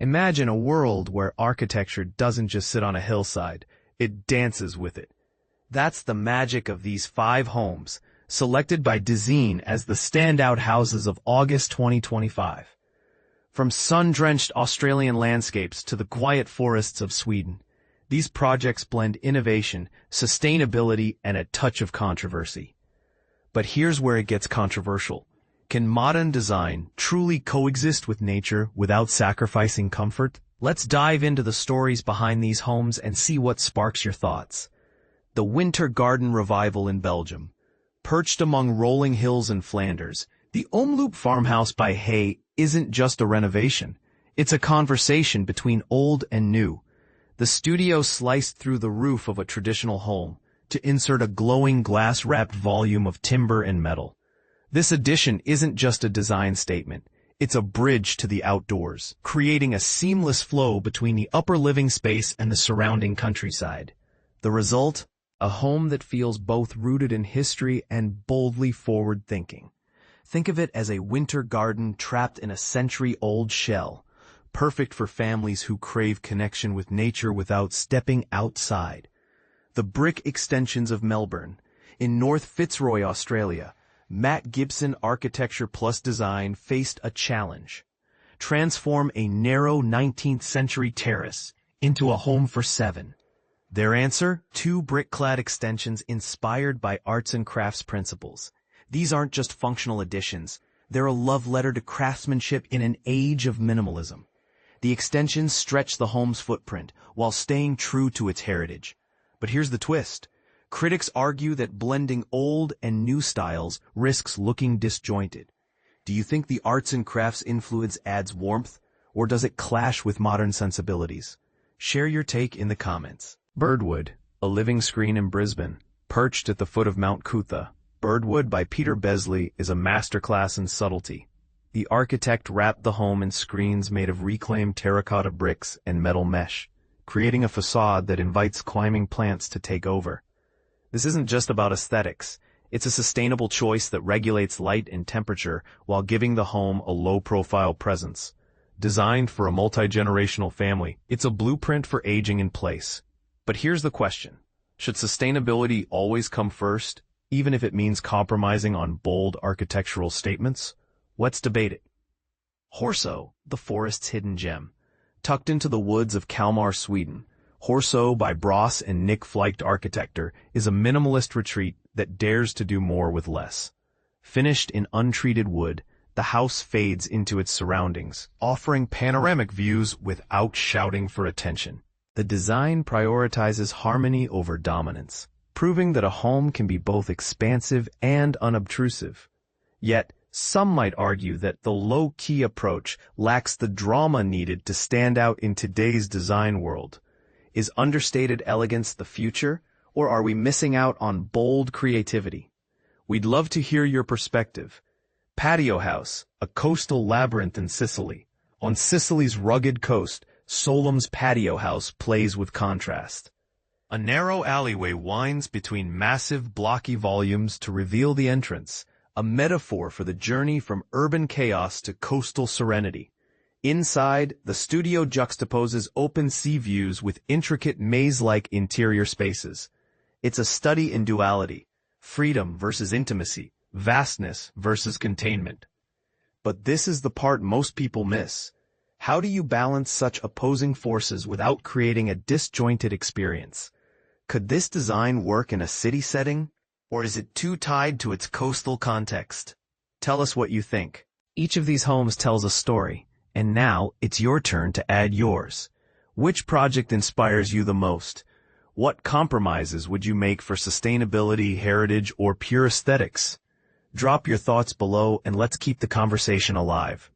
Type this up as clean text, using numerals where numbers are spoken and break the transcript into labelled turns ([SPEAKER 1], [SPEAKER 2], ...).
[SPEAKER 1] Imagine a world where architecture doesn't just sit on a hillside, it dances with it. That's the magic of these 5 homes, selected by Dezeen as the standout houses of August 2025. From sun-drenched Australian landscapes to the quiet forests of Sweden, these projects blend innovation, sustainability, and a touch of controversy. But here's where it gets controversial. Can modern design truly coexist with nature without sacrificing comfort? Let's dive into the stories behind these homes and see what sparks your thoughts. The Winter Garden Revival in Belgium. Perched among rolling hills in Flanders, the Omloop farmhouse by Horsö isn't just a renovation. It's a conversation between old and new. The studio sliced through the roof of a traditional home to insert a glowing glass-wrapped volume of timber and metal. This addition isn't just a design statement. It's a bridge to the outdoors, creating a seamless flow between the upper living space and the surrounding countryside. The result? A home that feels both rooted in history and boldly forward-thinking. Think of it as a winter garden trapped in a century-old shell, perfect for families who crave connection with nature without stepping outside. The brick extensions of Melbourne. In North Fitzroy, Australia, Matt Gibson Architecture Plus Design faced a challenge. Transform a narrow 19th-century terrace into a home for 7. Their answer? 2 brick-clad extensions inspired by arts and crafts principles. These aren't just functional additions. They're a love letter to craftsmanship in an age of minimalism. The extensions stretch the home's footprint while staying true to its heritage. But here's the twist. Critics argue that blending old and new styles risks looking disjointed. Do you think the arts and crafts influence adds warmth, or does it clash with modern sensibilities? Share your take in the comments. Birdwood, a living screen in Brisbane, perched at the foot of Mount Cootha. Birdwood by Peter Besley is a masterclass in subtlety. The architect wrapped the home in screens made of reclaimed terracotta bricks and metal mesh, creating a facade that invites climbing plants to take over. This isn't just about aesthetics. It's a sustainable choice that regulates light and temperature while giving the home a low-profile presence. Designed for a multi-generational family, it's a blueprint for aging in place. But here's the question. Should sustainability always come first, even if it means compromising on bold architectural statements? Let's debate it. Horsö, the forest's hidden gem. Tucked into the woods of Kalmar, Sweden, Horsö by Bras and Nick Fleicht Architecture is a minimalist retreat that dares to do more with less. Finished in untreated wood, the house fades into its surroundings, offering panoramic views without shouting for attention. The design prioritizes harmony over dominance, proving that a home can be both expansive and unobtrusive. Yet, some might argue that the low-key approach lacks the drama needed to stand out in today's design world. Is understated elegance the future, or are we missing out on bold creativity? We'd love to hear your perspective. Patio House, a coastal labyrinth in Sicily. On Sicily's rugged coast, Solem's Patio House plays with contrast. A narrow alleyway winds between massive blocky volumes to reveal the entrance, a metaphor for the journey from urban chaos to coastal serenity. Inside, the studio juxtaposes open sea views with intricate maze-like interior spaces. It's a study in duality, freedom versus intimacy, vastness versus containment. But this is the part most people miss. How do you balance such opposing forces without creating a disjointed experience? Could this design work in a city setting, or is it too tied to its coastal context? Tell us what you think. Each of these homes tells a story. And now, it's your turn to add yours. Which project inspires you the most? What compromises would you make for sustainability, heritage, or pure aesthetics? Drop your thoughts below and let's keep the conversation alive.